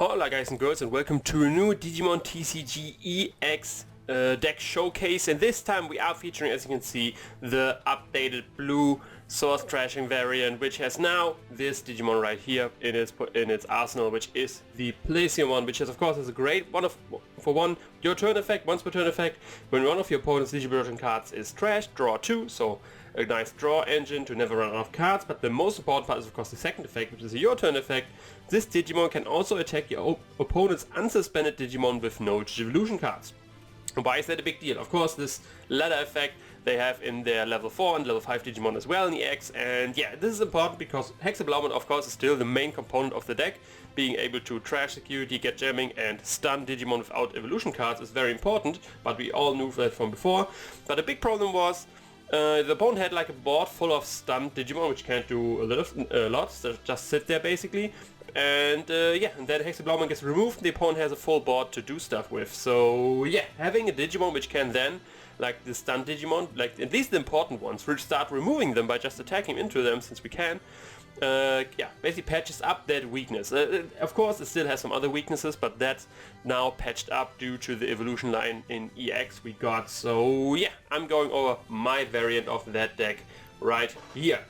Hola guys and girls, and welcome to a new Digimon TCG EX deck showcase, and this time we are featuring, as you can see, the updated blue source trashing variant, which has now this Digimon right here in its arsenal, which is the Plesiomon, which is of course a great your turn effect, once per turn effect. When one of your opponent's Digimon cards is trashed, draw 2, so a nice draw engine to never run out of cards. But the most important part is of course the second effect, which is a your turn effect. This Digimon can also attack your opponent's unsuspended Digimon with no Digivolution cards. Why is that a big deal? Of course, this latter effect they have in their level 4 and level 5 Digimon as well in EX, and yeah, this is important because Hexeblaumon of course is still the main component of the deck. Being able to trash security, get jamming and stun Digimon without evolution cards is very important, but we all knew that from before. But a big problem was the opponent had like a board full of stunned Digimon which can't do a lot, so just sit there basically. And yeah, and then Hexeblaumon gets removed and the opponent has a full board to do stuff with. So yeah, having a Digimon which can then, like the stunned Digimon, like at least the important ones, we'll start removing them by just attacking into them since we can. Yeah, basically patches up that weakness. Of course it still has some other weaknesses, but that's now patched up due to the evolution line in EX we got. So yeah, I'm going over my variant of that deck right here.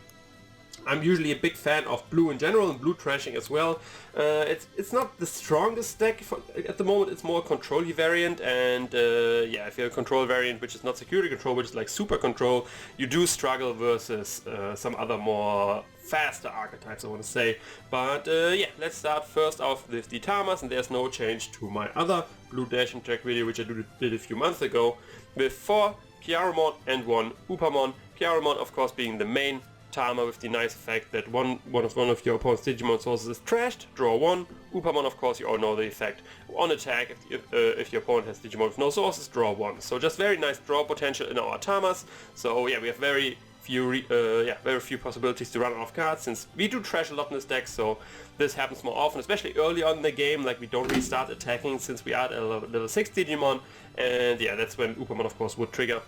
I'm usually a big fan of blue in general and blue trashing as well. It's not the strongest deck at the moment. It's more a control-y variant, and yeah, if you're a control variant which is not security control, which is like super control, you do struggle versus some other more faster archetypes, I want to say. But yeah, let's start first off with the Tamers, and there's no change to my other blue dashing track video which I did a few months ago, with 4 Kiaramon and 1 Oppoinmon. Kiaramon of course being the main Tamer with the nice effect that one of your opponent's Digimon sources is trashed, draw 1. Oppoinmon, of course, you all know the effect. On attack, if your opponent has Digimon with no sources, draw 1. So just very nice draw potential in our Tamers. So yeah, we have very few possibilities to run out of cards, since we do trash a lot in this deck. So this happens more often, especially early on in the game. Like we don't really start attacking since we are at a level 6 Digimon, and yeah, that's when Oppoinmon, of course, would trigger.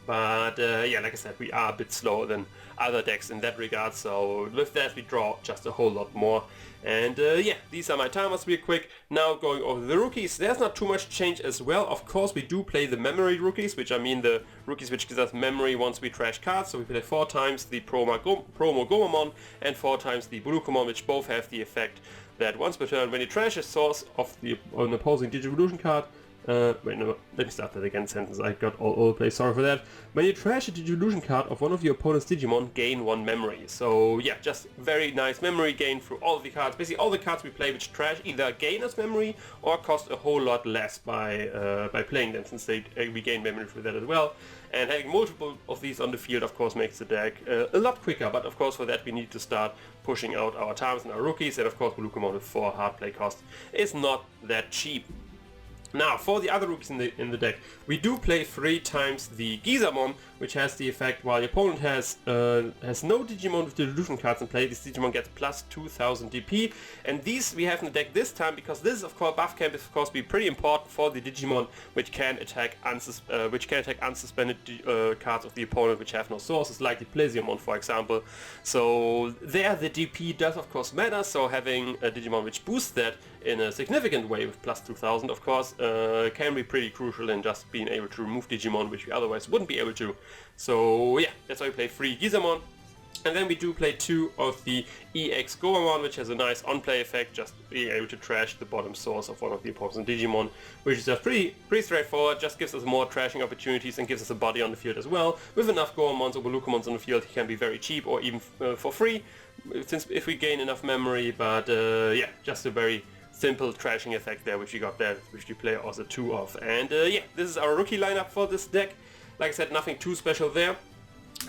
But yeah, like I said, we are a bit slower than other decks in that regard, so with that we draw just a whole lot more. And yeah, these are my Tamers real quick. Now going over the rookies, there's not too much change as well. Of course we do play the memory rookies, which I mean the rookies which gives us memory once we trash cards. So we play 4 times the Promo Gomamon and 4 times the Bulukomon, which both have the effect that once per turn when you trash a source of an opposing Digivolution card, wait, no, let me start that again, sentence, I got all over the place, sorry for that. When you trash a Digivolution card of one of your opponent's Digimon, gain 1 memory. So yeah, just very nice memory gain through all of the cards. Basically all the cards we play which trash either gain us memory or cost a whole lot less by playing them, since we gain memory through that as well. And having multiple of these on the field of course makes the deck a lot quicker, but of course for that we need to start pushing out our Tamers and our rookies, and of course Bulukomon with 4 hard play cost is not that cheap. Now, for the other rookies in the deck, we do play 3 times the Scizor, which has the effect while your opponent has no Digimon with Digivolution cards in play, this Digimon gets plus 2000 DP, and these we have in the deck this time because this is of course buff camp is of course be pretty important for the Digimon which can attack unsuspended cards of the opponent which have no sources, like the Plesiomon for example. So there the DP does of course matter, so having a Digimon which boosts that in a significant way with plus 2000 of course can be pretty crucial in just being able to remove Digimon which we otherwise wouldn't be able to. So yeah, that's why we play 3 Scizor. And then we do play 2 of the EX01, which has a nice on-play effect, just being able to trash the bottom source of one of the opposing Digimon, which is just pretty straightforward, just gives us more trashing opportunities and gives us a body on the field as well. With enough Gomamons or Bulukomons on the field, he can be very cheap or even for free, since if we gain enough memory. But yeah, just a very simple trashing effect there, which we got there, which we play also 2 of. And yeah, this is our rookie lineup for this deck. Like I said, nothing too special there.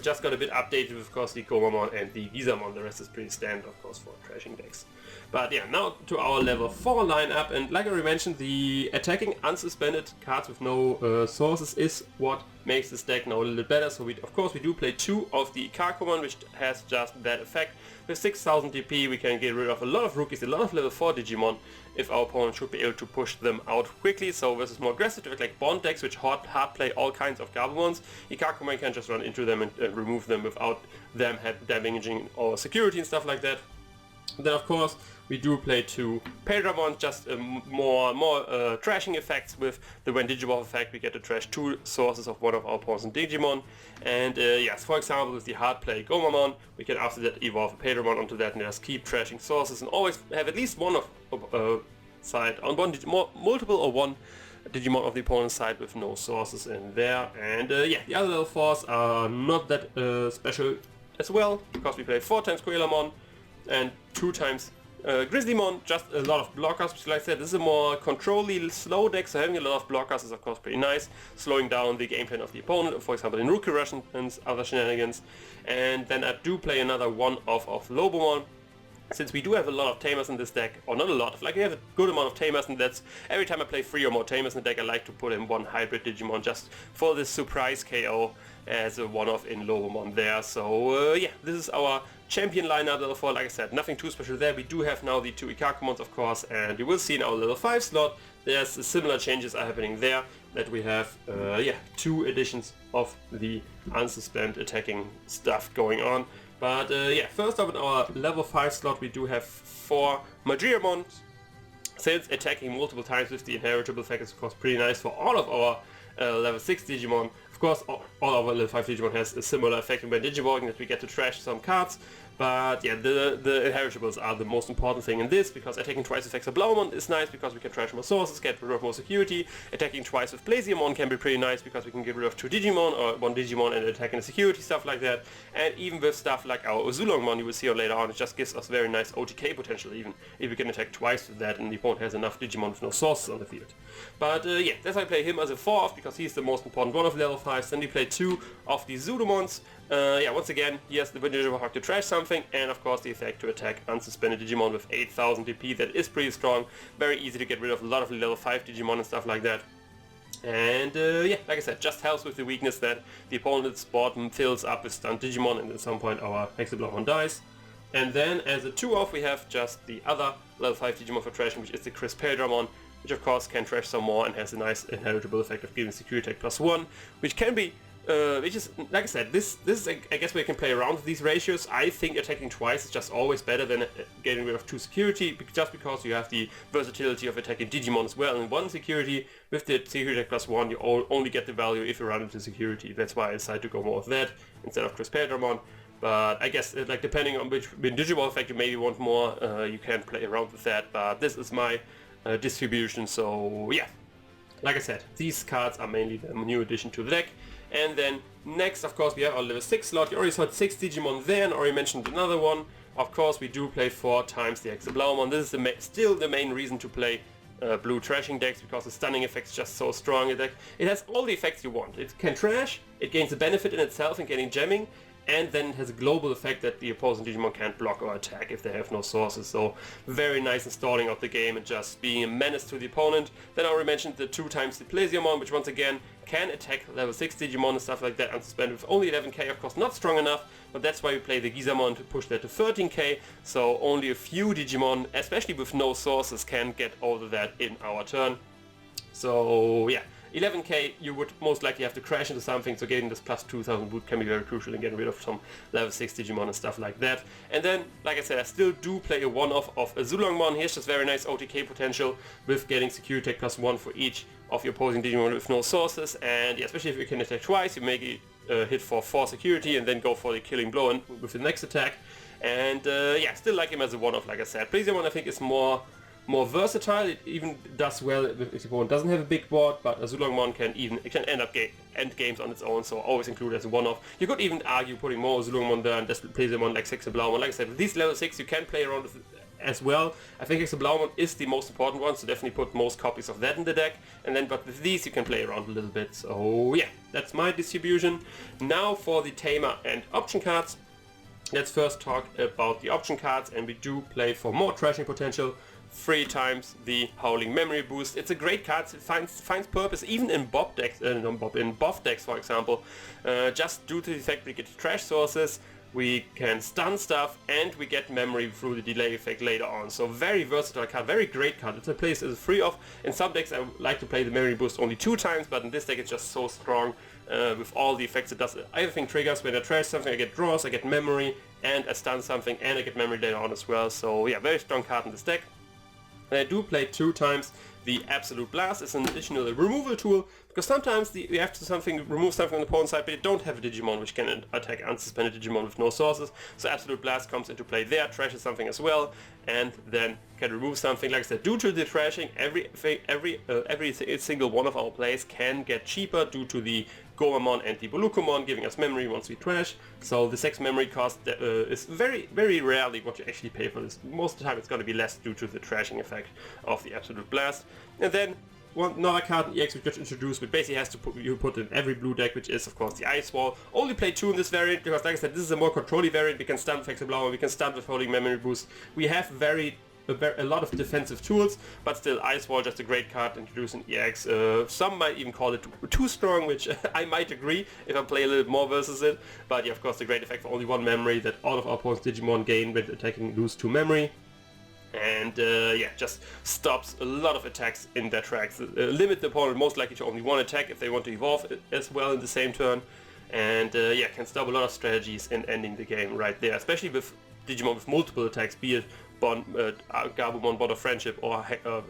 Just got a bit updated with, of course, the Gomamon and the Scizor. The rest is pretty standard, of course, for trashing decks. But yeah, now to our level 4 lineup, and like I already mentioned, the attacking unsuspended cards with no sources is what makes this deck now a little bit better. So of course we do play 2 of the Kakumon, which has just that effect. With 6000 DP we can get rid of a lot of rookies, a lot of level 4 Digimon, if our opponent should be able to push them out quickly. So versus more aggressive like Bond decks which hard play all kinds of Gabumons, Ikakuman can just run into them and remove them without them damaging our security and stuff like that. Then of course we do play 2 Plesiomon, just more trashing effects. With the when Digivolve effect we get to trash 2 sources of one of our opposing Digimon. And yes, for example with the hard play Gomamon, we can after that evolve a Plesiomon onto that and just keep trashing sources and always have at least one of side on one multiple or one Digimon of the opponent's side with no sources in there. And yeah, the other level 4s are not that special as well, because we play 4 times Coelamon and 2 times Grizzlymon, just a lot of blockers, which like I said, this is a more control-y slow deck, so having a lot of blockers is of course pretty nice, slowing down the game plan of the opponent, for example in Rookie Rush and other shenanigans. And then I do play another one of Lobomon, since we do have a lot of Tamers in this deck, or not a lot, like we have a good amount of Tamers, and that's every time I play 3 or more Tamers in the deck I like to put in one hybrid Digimon just for this surprise KO as a one-off in Lobomon there. So yeah, this is our champion lineup level 4, like I said, nothing too special there. We do have now the 2 Ikakumons of course, and you will see in our level 5 slot there's similar changes are happening there, that we have yeah, 2 editions of the unsuspend attacking stuff going on. But yeah, first up in our level 5 slot we do have 4 Magriamon, since attacking multiple times with the inheritable effect is of course pretty nice for all of our level 6 Digimon. Of course all our level 5 Digimon has a similar effect when Digivolving, that we get to trash some cards. But yeah, the inheritables are the most important thing in this, because attacking twice with Hexeblaumon is nice because we can trash more sources, get rid of more security. Attacking twice with Plesiomon can be pretty nice because we can get rid of 2 Digimon or 1 Digimon and attacking the security, stuff like that. And even with stuff like our Ozulongmon you will see on later on, it just gives us very nice OTK potential, even if we can attack twice with that and the opponent has enough Digimon with no sources on the field. But yeah, that's why I play him as a 4-off, because he's the most important one of level 5s. Then we play 2 of the Zudomons. Yeah, once again, he has the Digivolve to trash something, and of course the effect to attack unsuspended Digimon with 8000 DP. That is pretty strong, very easy to get rid of a lot of level 5 Digimon and stuff like that. And yeah, like I said, just helps with the weakness that the opponent's board fills up with stunned Digimon, and at some point our Hexeblaumon dies. And then as a 2-off we have just the other level 5 Digimon for trashing, which is the Plesiomon, which of course can trash some more and has a nice inheritable effect of giving security attack +1, which can be which is, like I said, this is I guess where you can play around with these ratios. I think attacking twice is just always better than getting rid of 2 security, just because you have the versatility of attacking Digimon as well. And 1 security, with the security attack +1, you only get the value if you run into security. That's why I decided to go more with that instead of Plesiomon. But I guess, like, depending on which Digivolve effect you maybe want more, you can play around with that. But this is my distribution, so yeah. Like I said, these cards are mainly the new addition to the deck. And then next, of course, we have our level 6 slot. You already saw 6 Digimon there, and already mentioned another one. Of course, we do play 4 times the Hexeblaumon. This is still the main reason to play blue trashing decks, because the stunning effect is just so strong. It has all the effects you want. It can trash, it gains a benefit in itself in getting gemming, and then it has a global effect that the opposing Digimon can't block or attack if they have no sources. So very nice in stalling out the game and just being a menace to the opponent. Then I already mentioned the 2 times the Plesiomon, which once again can attack level 6 Digimon and stuff like that unsuspended with only 11k, of course not strong enough, but that's why we play the Gizamon to push that to 13k, so only a few Digimon, especially with no sources, can get over that in our turn. So yeah, 11k you would most likely have to crash into something, so getting this plus 2000 wood can be very crucial in getting rid of some level 6 Digimon and stuff like that. And then, like I said, I still do play a one-off of a Zulongmon. Here's just very nice OTK potential with getting security attack +1 for each of your opposing Digimon with no sources, and yeah, especially if you can attack twice, you make it hit for 4 security and then go for the killing blow with the next attack. And yeah, still like him as a one-off, like I said. Plesiomon I think is more versatile. It even does well if the opponent doesn't have a big board, but Zulongmon can end up end games on its own, so always include it as a one-off. You could even argue putting more Zulongmon there and just Plesiomon like Hexeblaumon. Like I said, with these level 6 you can play around with as well. I think Hexeblaumon is the most important one, so definitely put most copies of that in the deck. And then, but with these you can play around a little bit. So yeah, that's my distribution. Now for the Tamer and Option cards. Let's first talk about the option cards, and we do play for more trashing potential. 3 times the Howling Memory Boost. It's a great card. It finds purpose even in Bob decks, in buff decks, for example. Just due to the fact we get trash sources, we can stun stuff, and we get memory through the delay effect later on. So very versatile card, very great card. It's a place as a free off. In some decks I like to play the memory boost only 2 times, but in this deck it's just so strong with all the effects it does. Everything triggers. When I trash something, I get draws, I get memory, and I stun something, and I get memory later on as well. So yeah, very strong card in this deck. And I do play 2 times the Absolute Blast as an additional removal tool, because sometimes you have to remove something on the opponent's side, but you don't have a Digimon which can attack unsuspended Digimon with no sources. So Absolute Blast comes into play there, trashes something as well, and then can remove something. Like I said, due to the trashing, every single one of our plays can get cheaper due to the Gomamon and the Bulukumon giving us memory once we trash. So the 6 memory cost is very, very rarely what you actually pay for this. Most of the time it's going to be less due to the trashing effect of the Absolute Blast. And then another card in EX we just introduced, which basically has to put in every blue deck, which is of course the Ice Wall. Only play 2 in this variant because, like I said, this is a more controlly variant. We can stun with Hexeblaumon, we can stun with holding memory boost. We have a lot of defensive tools, but still Ice Wall just a great card introduced in EX. Some might even call it too strong, which I might agree if I play a little bit more versus it. But yeah, of course the great effect for only 1 memory that all of our opponents Digimon gain when attacking lose 2 memory. And yeah, just stops a lot of attacks in their tracks. Limit the opponent most likely to only 1 attack if they want to evolve as well in the same turn. And yeah, can stop a lot of strategies in ending the game right there, especially with Digimon with multiple attacks, be it Gabumon, Bond of Friendship, or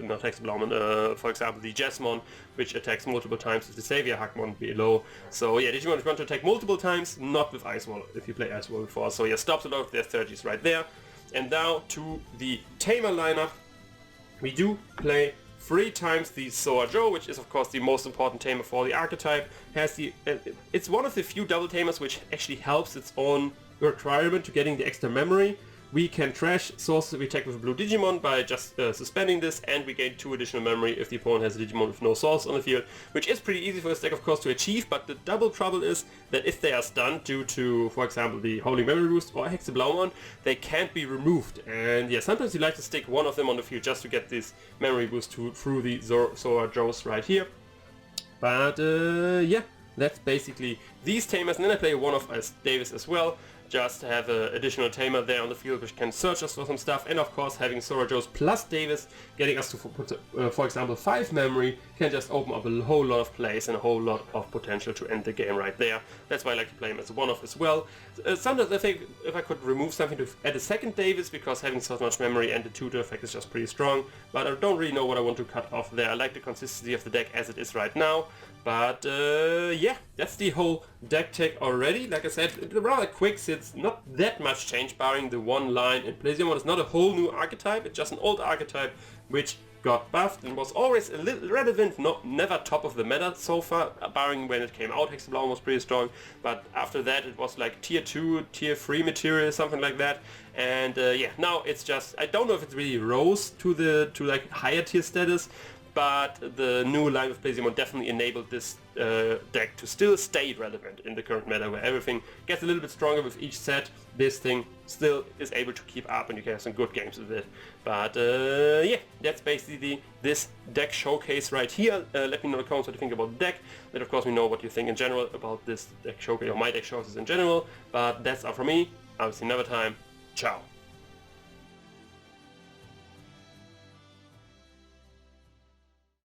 not Hexeblaumon, for example the Jesmon, which attacks multiple times with the Savior Hackmon below. So yeah, Digimon is going to attack multiple times, not with Ice Wall if you play Ice Wall before. So yeah, stops a lot of their strategies right there. And now to the Tamer lineup. We do play 3 times the Soa Joe, which is of course the most important tamer for the archetype. It's one of the few double tamers which actually helps its own requirement to getting the extra memory. We can trash sources we attack with a blue Digimon by just suspending this, and we gain 2 additional memory if the opponent has a Digimon with no source on the field, which is pretty easy for this deck of course to achieve, but the double trouble is that if they are stunned due to, for example, the holding memory boost or Hexeblaumon, they can't be removed. And yeah, sometimes you like to stick one of them on the field just to get this memory boost through the Soa Joes right here. But yeah, that's basically these tamers. And then I play one of Davis as well, just to have an additional tamer there on the field which can search us for some stuff. And of course having Sora Joes plus Davis getting us to put, for example, 5 memory can just open up a whole lot of plays and a whole lot of potential to end the game right there. That's why I like to play him as a one-off as well. Sometimes I think if I could remove something to add a second Davis, because having so much memory and the tutor effect is just pretty strong, but I don't really know what I want to cut off there. I like the consistency of the deck as it is right now. But yeah, that's the whole deck tech already. Like I said, it's rather quick since not that much change barring the one line in Plesiomon. It's not a whole new archetype, it's just an old archetype which got buffed and was always a little relevant, never top of the meta so far, barring when it came out. Hexeblaumon was pretty strong, but after that it was like tier 2, tier 3 material, something like that. And yeah, now it's just, I don't know if it really rose to like higher tier status, but the new line of Plesiomon definitely enabled this deck to still stay relevant in the current meta, where everything gets a little bit stronger with each set. This thing still is able to keep up and you can have some good games with it. But yeah, that's basically this deck showcase right here. Let me know in the comments what you think about the deck. Let of course me know what you think in general about this deck showcase, or my deck showcase in general. But that's all from me. I'll see you another time. Ciao.